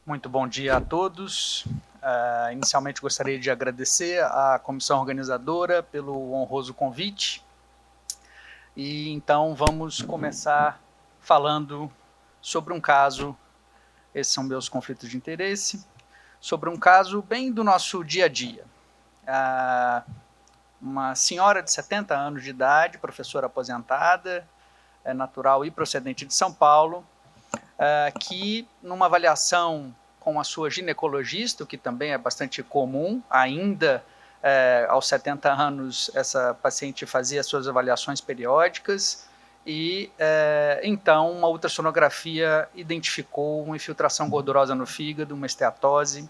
Muito bom dia a todos. Inicialmente gostaria de agradecer à comissão organizadora pelo honroso convite. E então vamos começar falando sobre um caso, esses são meus conflitos de interesse, sobre um caso bem do nosso dia a dia. Uma senhora de 70 anos de idade, professora aposentada, natural e procedente de São Paulo, que numa avaliação com a sua ginecologista, o que também é bastante comum, ainda aos 70 anos essa paciente fazia suas avaliações periódicas e então uma ultrassonografia identificou uma infiltração gordurosa no fígado, uma esteatose,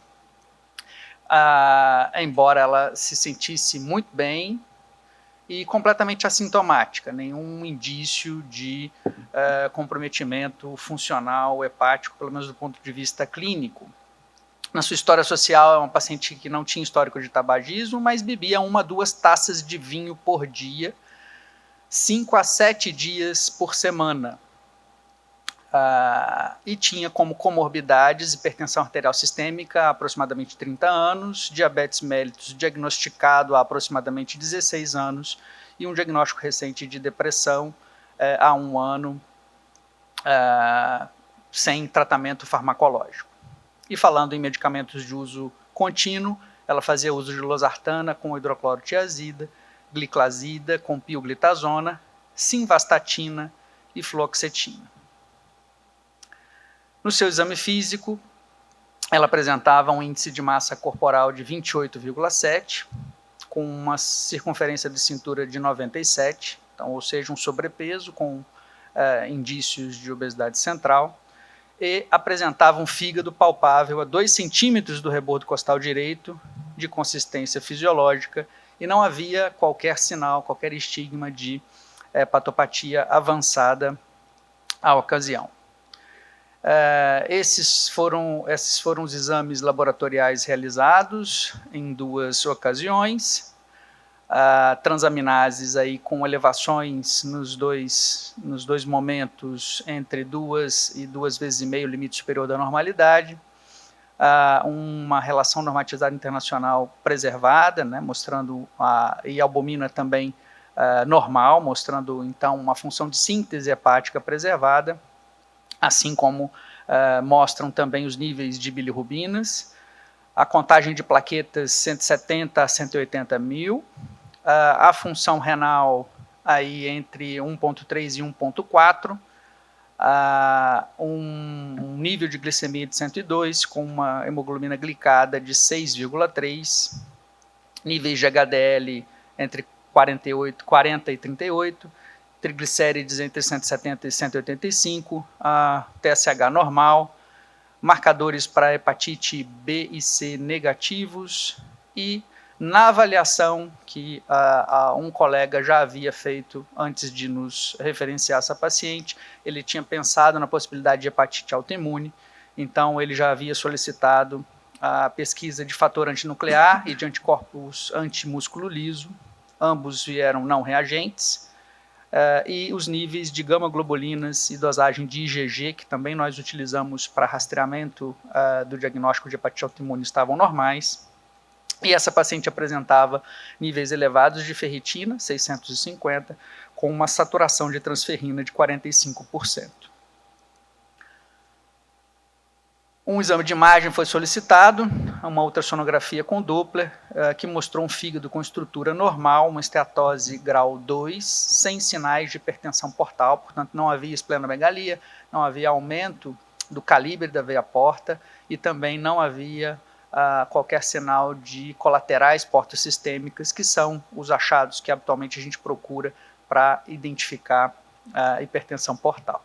embora ela se sentisse muito bem e completamente assintomática, nenhum indício de comprometimento funcional hepático, pelo menos do ponto de vista clínico. Na sua história social, é uma paciente que não tinha histórico de tabagismo, mas bebia 1 a 2 taças de vinho por dia, 5 a 7 dias por semana. E tinha como comorbidades hipertensão arterial sistêmica há aproximadamente 30 anos, diabetes mellitus diagnosticado há aproximadamente 16 anos e um diagnóstico recente de depressão há 1 ano, sem tratamento farmacológico. E falando em medicamentos de uso contínuo, ela fazia uso de losartana com hidroclorotiazida, gliclazida com pioglitazona, simvastatina e fluoxetina. No seu exame físico, ela apresentava um índice de massa corporal de 28,7, com uma circunferência de cintura de 97, então, ou seja, um sobrepeso com indícios de obesidade central, e apresentava um fígado palpável a 2 centímetros do rebordo costal direito, de consistência fisiológica, e não havia qualquer sinal, qualquer estigma de hepatopatia avançada à ocasião. Esses foram os exames laboratoriais realizados em 2 ocasiões, transaminases aí com elevações nos dois momentos entre 2 e 2,5 vezes limite superior da normalidade, uma relação normatizada internacional preservada, né, mostrando e albumina também normal, mostrando então uma função de síntese hepática preservada, assim como mostram também os níveis de bilirrubinas, a contagem de plaquetas 170 a 180 mil, a função renal aí entre 1,3 e 1,4, um nível de glicemia de 102, com uma hemoglobina glicada de 6,3, níveis de HDL entre 40 e 38, triglicérides entre 170 e 185, TSH normal, marcadores para hepatite B e C negativos e na avaliação que um colega já havia feito antes de nos referenciar essa paciente, ele tinha pensado na possibilidade de hepatite autoimune, então ele já havia solicitado a pesquisa de fator antinuclear e de anticorpos antimúsculo liso, ambos vieram não reagentes, e os níveis de gama-globulinas e dosagem de IgG, que também nós utilizamos para rastreamento do diagnóstico de hepatite autoimune, estavam normais. E essa paciente apresentava níveis elevados de ferritina, 650, com uma saturação de transferrina de 45%. Um exame de imagem foi solicitado, uma ultrassonografia com Doppler, que mostrou um fígado com estrutura normal, uma esteatose grau 2, sem sinais de hipertensão portal, portanto não havia esplenomegalia, não havia aumento do calibre da veia porta e também não havia qualquer sinal de colaterais portosistêmicas, que são os achados que habitualmente a gente procura para identificar a hipertensão portal.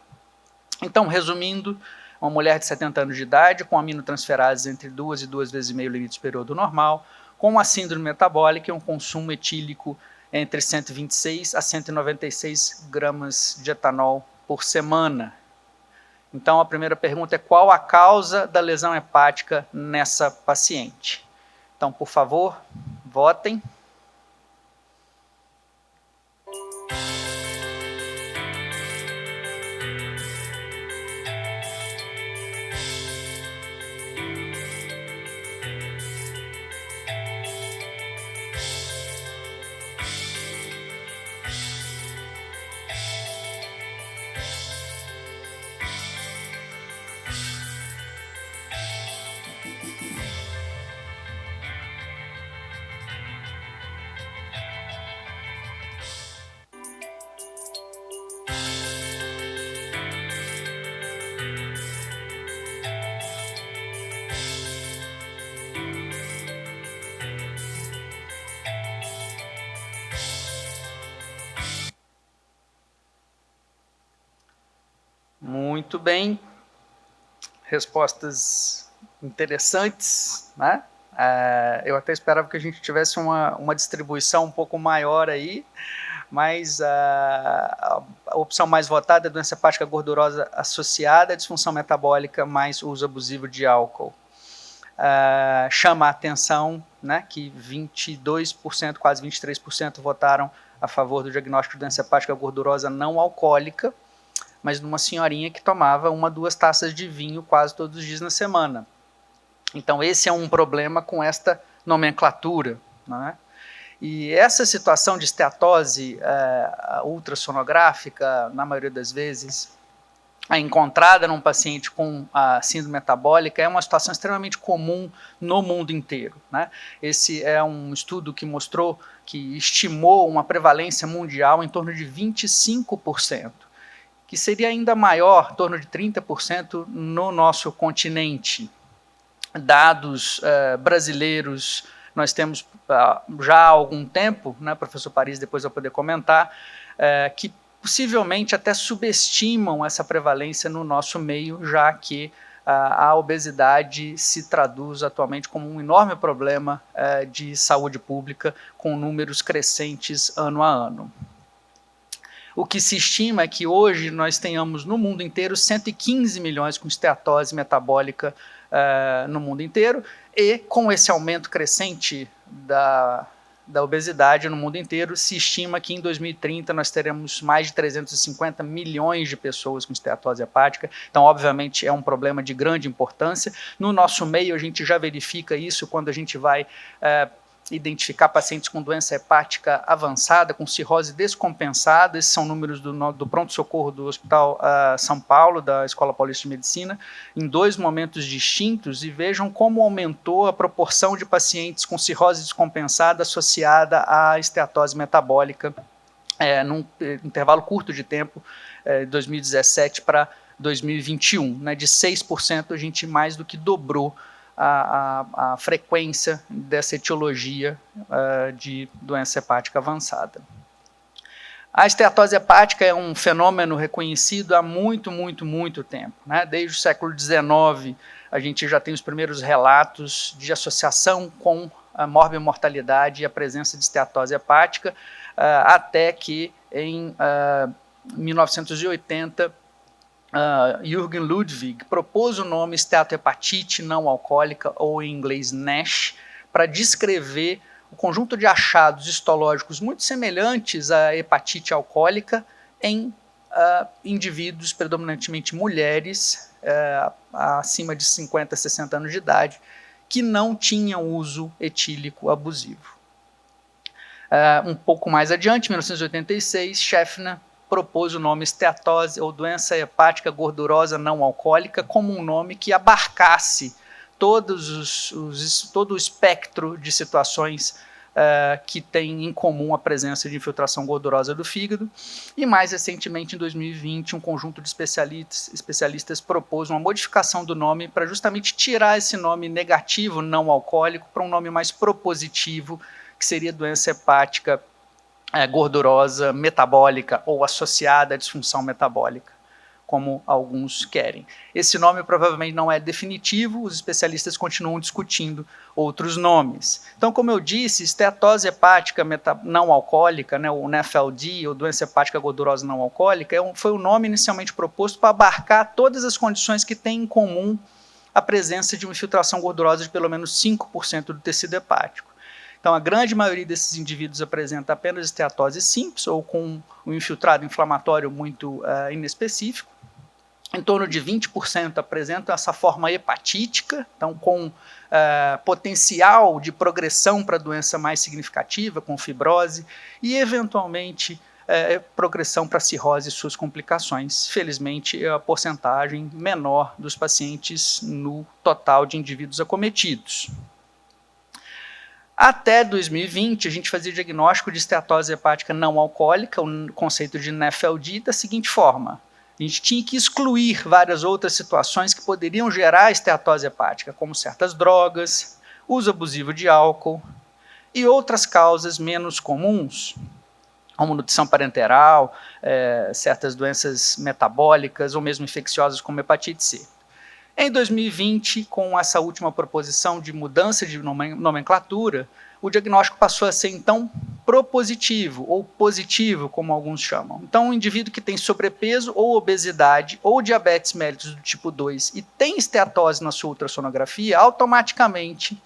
Então, resumindo, uma mulher de 70 anos de idade, com aminotransferases entre 2 e 2,5 vezes limite superior do normal, com uma síndrome metabólica e um consumo etílico entre 126 a 196 gramas de etanol por semana. Então, a primeira pergunta é: qual a causa da lesão hepática nessa paciente? Então, por favor, votem. Muito bem. Respostas interessantes, né? Eu até esperava que a gente tivesse uma distribuição um pouco maior aí, mas a opção mais votada é doença hepática gordurosa associada à disfunção metabólica mais uso abusivo de álcool. Chama a atenção, né, que 22%, quase 23% votaram a favor do diagnóstico de doença hepática gordurosa não alcoólica, mas numa senhorinha que tomava 1 a 2 taças de vinho quase todos os dias na semana. Então esse é um problema com esta nomenclatura, né? E essa situação de esteatose ultrassonográfica, na maioria das vezes, encontrada num paciente com a síndrome metabólica, é uma situação extremamente comum no mundo inteiro, né? Esse é um estudo que mostrou, que estimou uma prevalência mundial em torno de 25%, que seria ainda maior, em torno de 30% no nosso continente. Dados brasileiros nós temos já há algum tempo, né, professor Paris depois vai poder comentar, que possivelmente até subestimam essa prevalência no nosso meio, já que a obesidade se traduz atualmente como um enorme problema de saúde pública, com números crescentes ano a ano. O que se estima é que hoje nós tenhamos no mundo inteiro 115 milhões com esteatose metabólica no mundo inteiro, e com esse aumento crescente da obesidade no mundo inteiro, se estima que em 2030 nós teremos mais de 350 milhões de pessoas com esteatose hepática. Então, obviamente, é um problema de grande importância. No nosso meio, a gente já verifica isso quando a gente vai identificar pacientes com doença hepática avançada, com cirrose descompensada. Esses são números do pronto-socorro do Hospital São Paulo, da Escola Paulista de Medicina, em 2 momentos distintos, e vejam como aumentou a proporção de pacientes com cirrose descompensada associada à esteatose metabólica num intervalo curto de tempo, 2017 para 2021. Né, de 6% a gente mais do que dobrou a frequência dessa etiologia de doença hepática avançada. A esteatose hepática é um fenômeno reconhecido há muito tempo, né? Desde o século XIX a gente já tem os primeiros relatos de associação com a morbimortalidade e a presença de esteatose hepática, até que em 1980 Jürgen Ludwig propôs o nome esteatohepatite não alcoólica, ou em inglês NASH, para descrever o conjunto de achados histológicos muito semelhantes à hepatite alcoólica em indivíduos, predominantemente mulheres, acima de 50, 60 anos de idade, que não tinham uso etílico abusivo. Um pouco mais adiante, em 1986, Scheffner propôs o nome esteatose ou doença hepática gordurosa não alcoólica como um nome que abarcasse todo o espectro de situações que tem em comum a presença de infiltração gordurosa do fígado. E mais recentemente, em 2020, um conjunto de especialistas propôs uma modificação do nome para justamente tirar esse nome negativo não alcoólico para um nome mais propositivo, que seria doença hepática gordurosa, metabólica ou associada à disfunção metabólica, como alguns querem. Esse nome provavelmente não é definitivo, os especialistas continuam discutindo outros nomes. Então, como eu disse, esteatose hepática não alcoólica, né, o NAFLD, ou doença hepática gordurosa não alcoólica, foi o nome inicialmente proposto para abarcar todas as condições que têm em comum a presença de uma infiltração gordurosa de pelo menos 5% do tecido hepático. Então, a grande maioria desses indivíduos apresenta apenas esteatose simples ou com um infiltrado inflamatório muito inespecífico. Em torno de 20% apresentam essa forma hepatítica, então com potencial de progressão para doença mais significativa, com fibrose, e eventualmente progressão para cirrose e suas complicações. Felizmente, é a porcentagem menor dos pacientes no total de indivíduos acometidos. Até 2020, a gente fazia diagnóstico de esteatose hepática não alcoólica, o conceito de NAFLD, da seguinte forma: a gente tinha que excluir várias outras situações que poderiam gerar esteatose hepática, como certas drogas, uso abusivo de álcool e outras causas menos comuns, como nutrição parenteral, certas doenças metabólicas ou mesmo infecciosas como hepatite C. Em 2020, com essa última proposição de mudança de nomenclatura, o diagnóstico passou a ser, então, propositivo, ou positivo, como alguns chamam. Então, um indivíduo que tem sobrepeso ou obesidade ou diabetes mellitus do tipo 2 e tem esteatose na sua ultrassonografia, automaticamente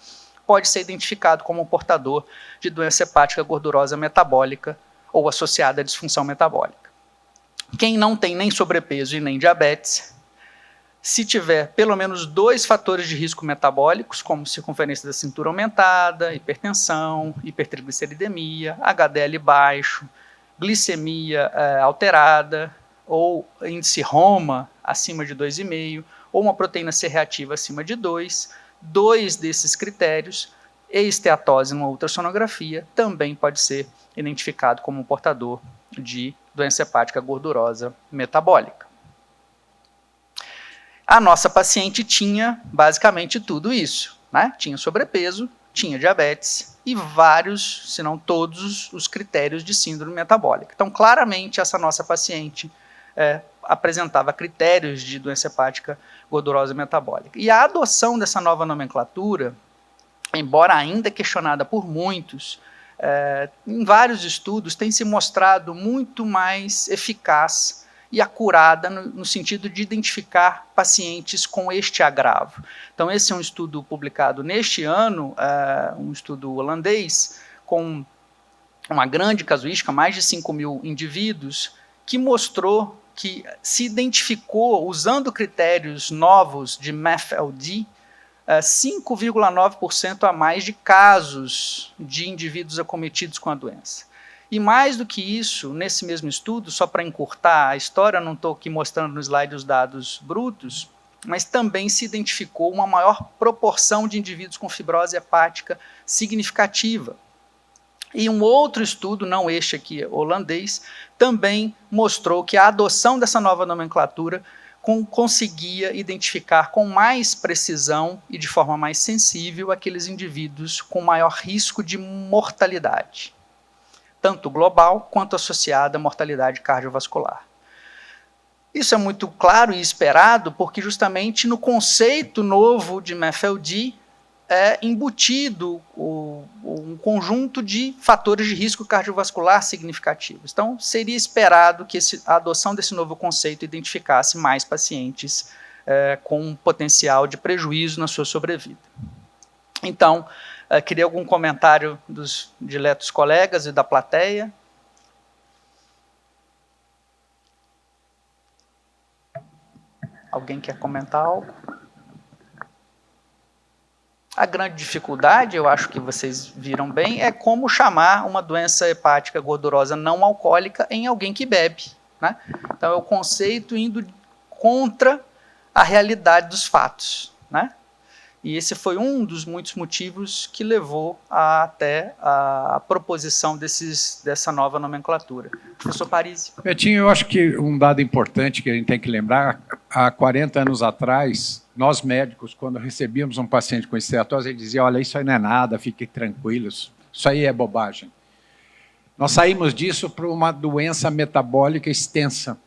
pode ser identificado como um portador de doença hepática gordurosa metabólica ou associada à disfunção metabólica. Quem não tem nem sobrepeso e nem diabetes, se tiver pelo menos 2 fatores de risco metabólicos, como circunferência da cintura aumentada, hipertensão, hipertrigliceridemia, HDL baixo, glicemia alterada, ou índice ROMA acima de 2,5, ou uma proteína C reativa acima de 2, 2 desses critérios, e esteatose numa ultrassonografia, também pode ser identificado como um portador de doença hepática gordurosa metabólica. A nossa paciente tinha basicamente tudo isso, né? Tinha sobrepeso, tinha diabetes e vários, se não todos, os critérios de síndrome metabólica. Então, claramente, essa nossa paciente apresentava critérios de doença hepática gordurosa metabólica. E a adoção dessa nova nomenclatura, embora ainda questionada por muitos, em vários estudos tem se mostrado muito mais eficaz e acurada no sentido de identificar pacientes com este agravo. Então, esse é um estudo publicado neste ano, um estudo holandês, com uma grande casuística, mais de 5.000 indivíduos, que mostrou que se identificou, usando critérios novos de MAFLD, 5,9% a mais de casos de indivíduos acometidos com a doença. E mais do que isso, nesse mesmo estudo, só para encurtar a história, não estou aqui mostrando no slide os dados brutos, mas também se identificou uma maior proporção de indivíduos com fibrose hepática significativa. E um outro estudo, não este aqui holandês, também mostrou que a adoção dessa nova nomenclatura conseguia identificar com mais precisão e de forma mais sensível aqueles indivíduos com maior risco de mortalidade, tanto global quanto associada à mortalidade cardiovascular. Isso é muito claro e esperado porque justamente no conceito novo de MAFLD é embutido um conjunto de fatores de risco cardiovascular significativos. Então, seria esperado que a adoção desse novo conceito identificasse mais pacientes com um potencial de prejuízo na sua sobrevida. Então, queria algum comentário dos diletos colegas e da plateia? Alguém quer comentar algo? A grande dificuldade, eu acho que vocês viram bem, é como chamar uma doença hepática gordurosa não alcoólica em alguém que bebe, né? Então, é o conceito indo contra a realidade dos fatos, né? E esse foi um dos muitos motivos que levou até a proposição dessa nova nomenclatura. Professor Parisi. Betinho, eu acho que um dado importante que a gente tem que lembrar, há 40 anos atrás, nós médicos, quando recebíamos um paciente com esteatose, ele dizia, olha, isso aí não é nada, fiquem tranquilos, isso aí é bobagem. Nós saímos disso para uma doença metabólica extensa.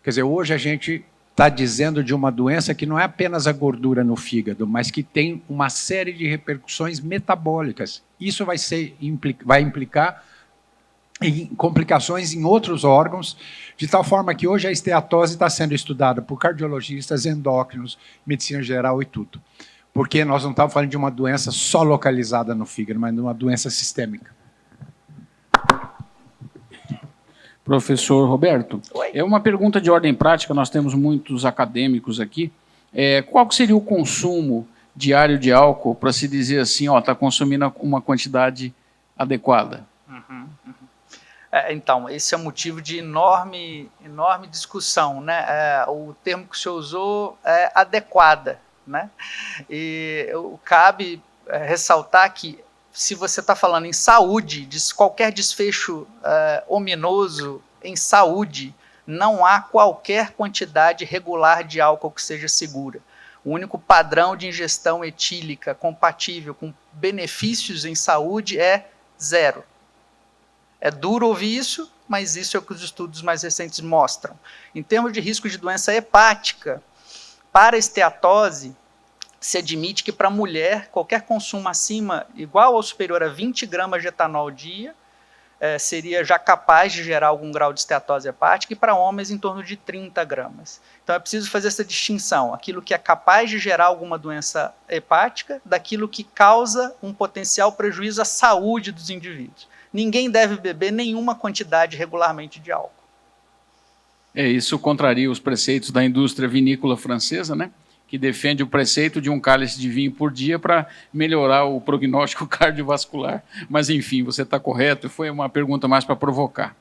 Quer dizer, hoje a gente está dizendo de uma doença que não é apenas a gordura no fígado, mas que tem uma série de repercussões metabólicas. Isso vai implicar em complicações em outros órgãos, de tal forma que hoje a esteatose está sendo estudada por cardiologistas, endócrinos, medicina geral e tudo. Porque nós não estamos falando de uma doença só localizada no fígado, mas de uma doença sistêmica. Professor Roberto, Oi. é uma pergunta de ordem prática, nós temos muitos acadêmicos aqui. Qual seria o consumo diário de álcool para se dizer assim, está consumindo uma quantidade adequada? Então, esse é motivo de enorme discussão, né? O termo que o senhor usou é adequada, né? E cabe ressaltar que se você está falando em saúde, qualquer desfecho ominoso em saúde, não há qualquer quantidade regular de álcool que seja segura. O único padrão de ingestão etílica compatível com benefícios em saúde é 0. É duro ouvir isso, mas isso é o que os estudos mais recentes mostram. Em termos de risco de doença hepática, para esteatose, se admite que para mulher, qualquer consumo acima, igual ou superior a 20 gramas de etanol ao dia, seria já capaz de gerar algum grau de esteatose hepática, e para homens em torno de 30 gramas. Então é preciso fazer essa distinção, aquilo que é capaz de gerar alguma doença hepática, daquilo que causa um potencial prejuízo à saúde dos indivíduos. Ninguém deve beber nenhuma quantidade regularmente de álcool. Isso contraria os preceitos da indústria vinícola francesa, né? Que defende o preceito de um cálice de vinho por dia para melhorar o prognóstico cardiovascular. Mas, enfim, você está correto, foi uma pergunta mais para provocar.